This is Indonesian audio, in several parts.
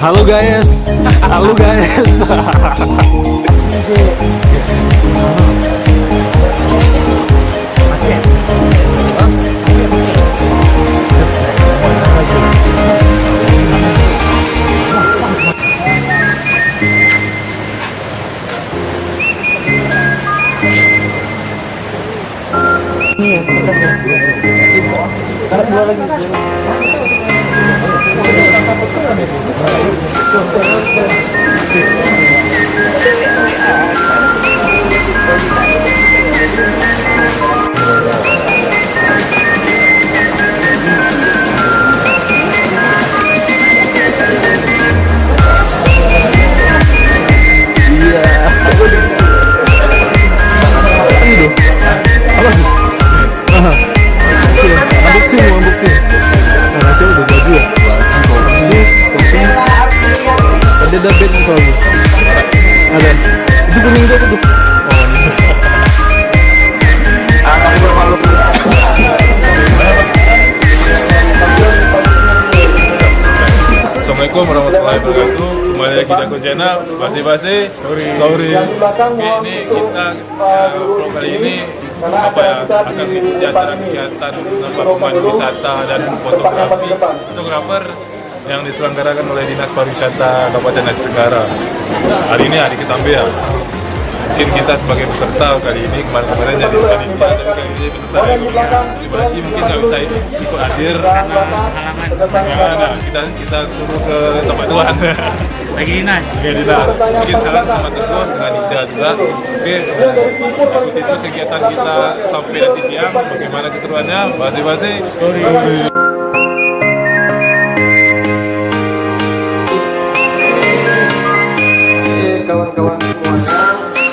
Halo guys. Halo guys. Unboxing. Nah, saya udah baju ya. Ada bed soalnya. Ada. Itu kuning itu apa tuh? Oh, ini. Assalamualaikum warahmatullahi wabarakatuh. Kembali lagi di akun channel Basi Story. Ini kita vlog kali ini apa ya, akan mengikuti acara kegiatan pemandu wisata dan fotografer yang diselenggarakan oleh Dinas Pariwisata Kabupaten Aceh Tenggara. Hari ini hari Ketambe ya. Mungkin kita sebagai peserta kali ini, kemarin jadi panitia, tapi kali ini peserta pribadi mungkin nggak bisa ikut hadir karena halangan. Kita suruh ke tempat Tuhan. Lagi dinas. Mungkin sekarang tempat Tuhan dengan Ida juga. Oke, ikuti terus kegiatan kita sampai nanti siang. Bagaimana keseruannya? Basi Story. Kawan-kawan semuanya,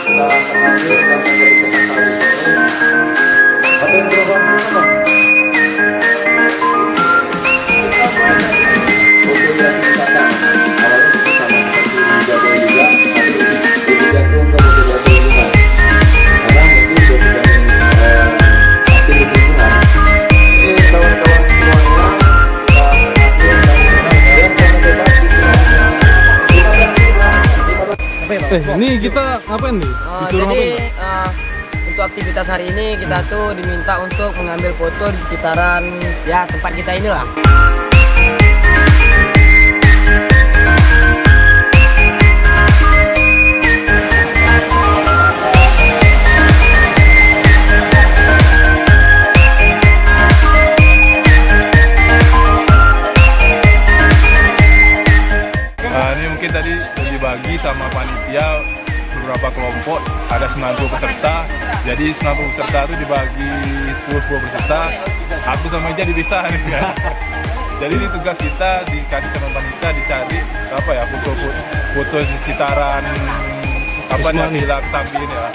kita akan hadir dalam kegiatan kali ini. Apa yang berubah? Foto yang dicatat awalnya kita seperti menjaga juga, tapi lebih cenderung ke menjaga lingkungan. Karena mungkin sudah aktif lingkungan. Ini kawan-kawan semuanya, kita akan hadir dalam Ini kita ngapain nih? Disuruh Jadi ngapain? untuk aktivitas hari ini kita tuh diminta untuk mengambil foto di sekitaran ya tempat kita inilah. Ini mungkin tadi dibagi sama panitia beberapa kelompok, ada 90 peserta. Jadi 90 peserta itu dibagi 10 peserta. Aku sama Ija dipisah nih kan. Jadi ini tugas kita dikasih sama panitia dicari apa ya, foto sekitaran apa nih Villa Ketambe ini ya.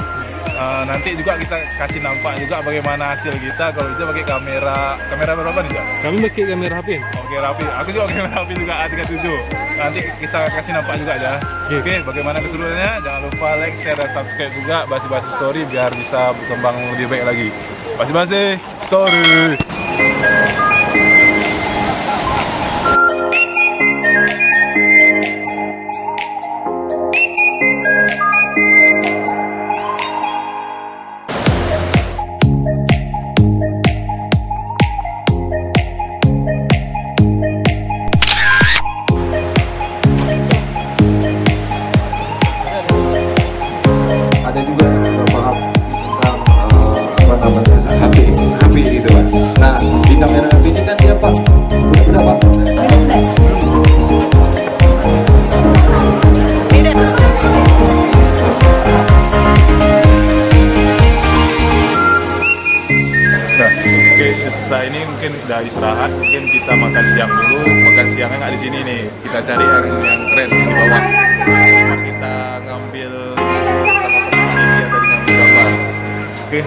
Nanti juga kita kasih nampak juga bagaimana hasil kita. Kalau itu pakai kamera berapa nih Ija? Kami pakai kamera HP. Oke, rapi. Aku juga pakai kamera HP juga A37. Nanti kita kasih nampak juga ya. Oke, bagaimana keseruannya? Jangan lupa like, share, dan subscribe juga Basi Story biar bisa berkembang lebih baik lagi. Basi Story. ada juga beberapa tentang apa namanya HP gitu kan. Nah di kamera HP ini kan dia Pak udah Pak. Oke, setelah ini mungkin udah istirahat, mungkin kita makan siang dulu. Makan siangnya nggak di sini nih, kita cari yang keren di bawah. Kita ngambil sama panitia dari ngambil gambar. Oke,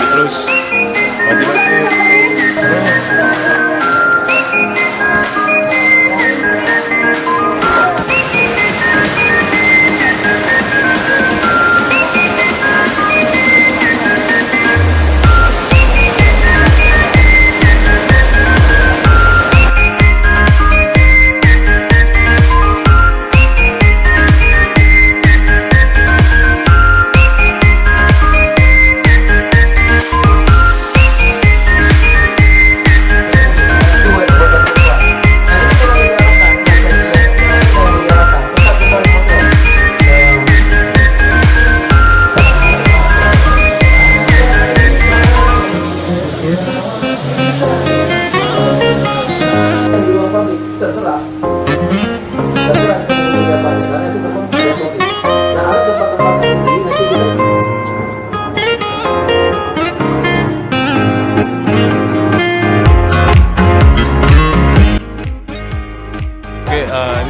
terus basi.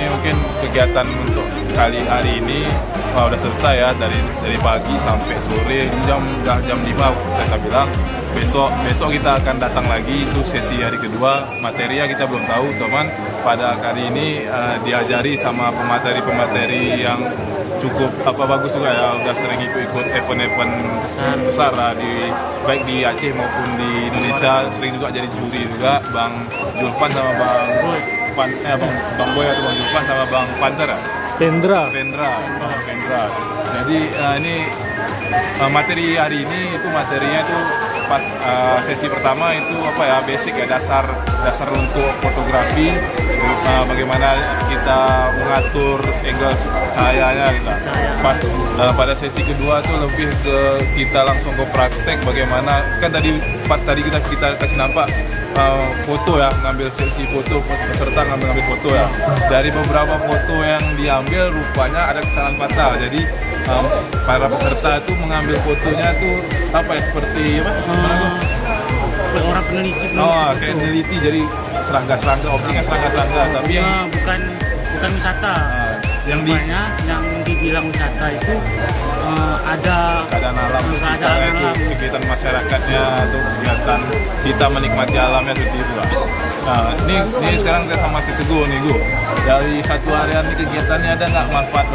ini mungkin kegiatan untuk kali hari ini udah selesai ya, dari pagi sampai sore jam 5 saya bilang. Besok kita akan datang lagi, itu sesi hari kedua. Materinya kita belum tahu teman. Pada kali ini diajari sama pemateri yang cukup bagus juga ya, udah sering ikut event-event besar lah, baik di Aceh maupun di Indonesia, sering juga jadi juri juga. Bang Julpan sama Bang Boy atau Bang Julpan sama Bang Panter ya? Bang Pendra. Jadi ini materi hari ini itu materinya itu pas sesi pertama itu basic ya, dasar untuk fotografi, bagaimana kita mengatur angle cahayanya gitu. Pas pada sesi kedua tuh lebih ke kita langsung ke praktek, bagaimana kan tadi kita kasih nampak foto ya, ngambil sesi foto, peserta ngambil foto ya. Dari beberapa foto yang diambil rupanya ada kesalahan fatal. Jadi para peserta itu mengambil fotonya tuh seperti orang peneliti. Kayak peneliti, jadi serangga, opsinya serangga, tapi yang bukan wisata. Yang dibilang wisata itu ada keadaan alam sekitarnya itu, kegiatan masyarakatnya atau kegiatan kita menikmati alamnya seperti itu lah. Nah, ini sekarang kita sama si Teguh nih, Gu. Dari satu harian ini kegiatannya ada nggak manfaat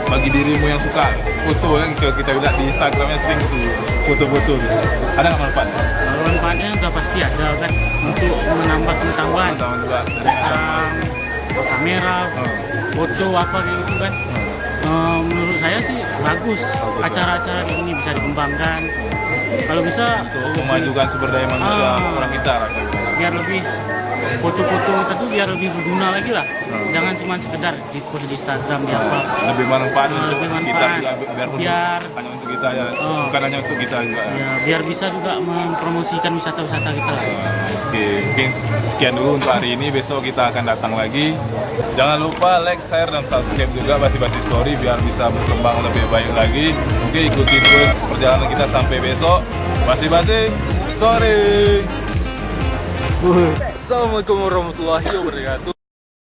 bagi dirimu yang suka foto, yang kita lihat di Instagramnya sering tuh foto-foto gitu. Ada nggak manfaat? Manfaatnya udah pasti ada kan, untuk menambah pengetahuan tentang kamera, foto apa kayak gitu kan. Menurut saya sih bagus acara-acara kayak gini bisa dikembangkan. Kalau bisa untuk memajukan sumber daya manusia orang kita lah. Biar lebih foto-foto kita tuh biar lebih berguna lagi lah. Jangan cuma sekedar di foto di Instagram di apa. Lebih manfaat untuk kita juga, biar hanya untuk kita ya, bukan hanya untuk kita juga. Ya, biar bisa juga mempromosikan wisata-wisata kita lah. Oke, mungkin sekian dulu untuk hari ini. Besok kita akan datang lagi. Jangan lupa like, share, dan subscribe juga Basi-Basi Story biar bisa berkembang lebih baik lagi. Oke, ikuti terus perjalanan kita sampai besok. Basi-Basi Story. Assalamualaikum warahmatullahi wabarakatuh.